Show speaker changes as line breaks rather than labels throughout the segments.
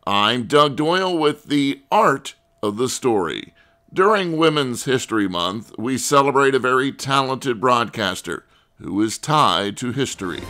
I'm Doug Doyle with the Art of the Story. During Women's History Month, we celebrate a very talented broadcaster who is tied to history.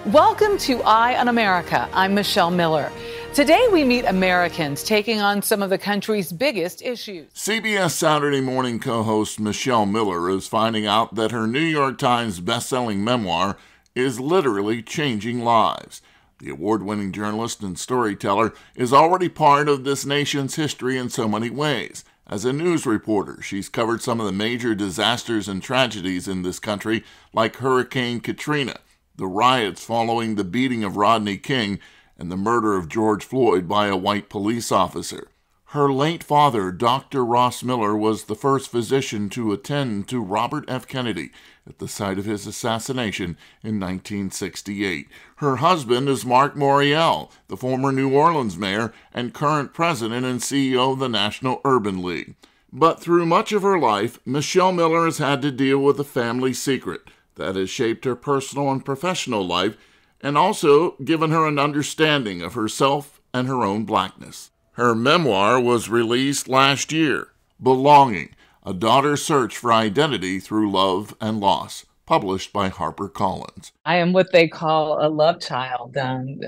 Welcome to Eye on America. I'm Michelle Miller. Today we meet Americans taking on some of the country's biggest issues.
CBS Saturday Morning co-host Michelle Miller is finding out that her New York Times best-selling memoir is literally changing lives. The award-winning journalist and storyteller is already part of this nation's history in so many ways. As a news reporter, she's covered some of the major disasters and tragedies in this country, like Hurricane Katrina, the riots following the beating of Rodney King, and the murder of George Floyd by a white police officer. Her late father, Dr. Ross Miller, was the first physician to attend to Robert F. Kennedy at the site of his assassination in 1968. Her husband is Mark Morial, the former New Orleans mayor and current president and CEO of the National Urban League. But through much of her life, Michelle Miller has had to deal with a family secret that has shaped her personal and professional life and also given her an understanding of herself and her own blackness. Her memoir was released last year, Belonging, A Daughter's Search for Identity Through Love and Loss, published by HarperCollins.
I am what they call a love child.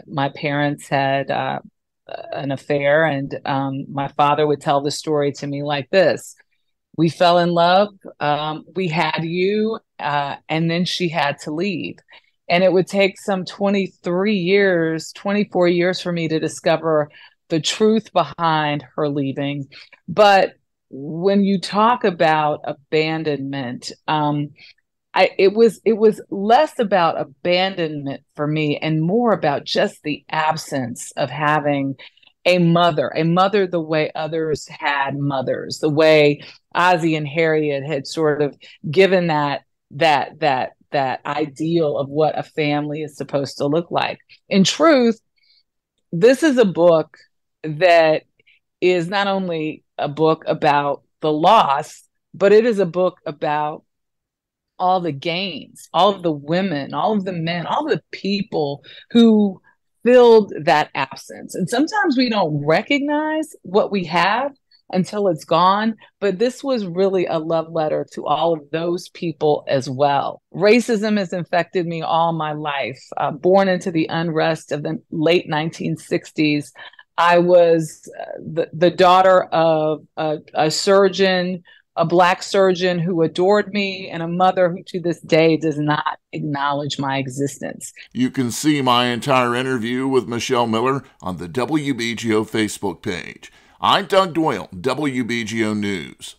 My parents had an affair, and my father would tell the story to me like this. We fell in love, we had you, and then she had to leave. And it would take some 24 years for me to discover the truth behind her leaving. But when you talk about abandonment, it was less about abandonment for me and more about just the absence of having a mother the way others had mothers, the way Ozzie and Harriet had sort of given that ideal of what a family is supposed to look like. In truth, this is a book that is not only a book about the loss, but it is a book about all the gains, all of the women, all of the men, all the people who filled that absence. And sometimes we don't recognize what we have until it's gone. But this was really a love letter to all of those people as well. Racism has infected me all my life. Born into the unrest of the late 1960s, I was the daughter of a surgeon, a Black surgeon who adored me, and a mother who to this day does not acknowledge my existence.
You can see my entire interview with Michelle Miller on the WBGO Facebook page. I'm Doug Doyle, WBGO News.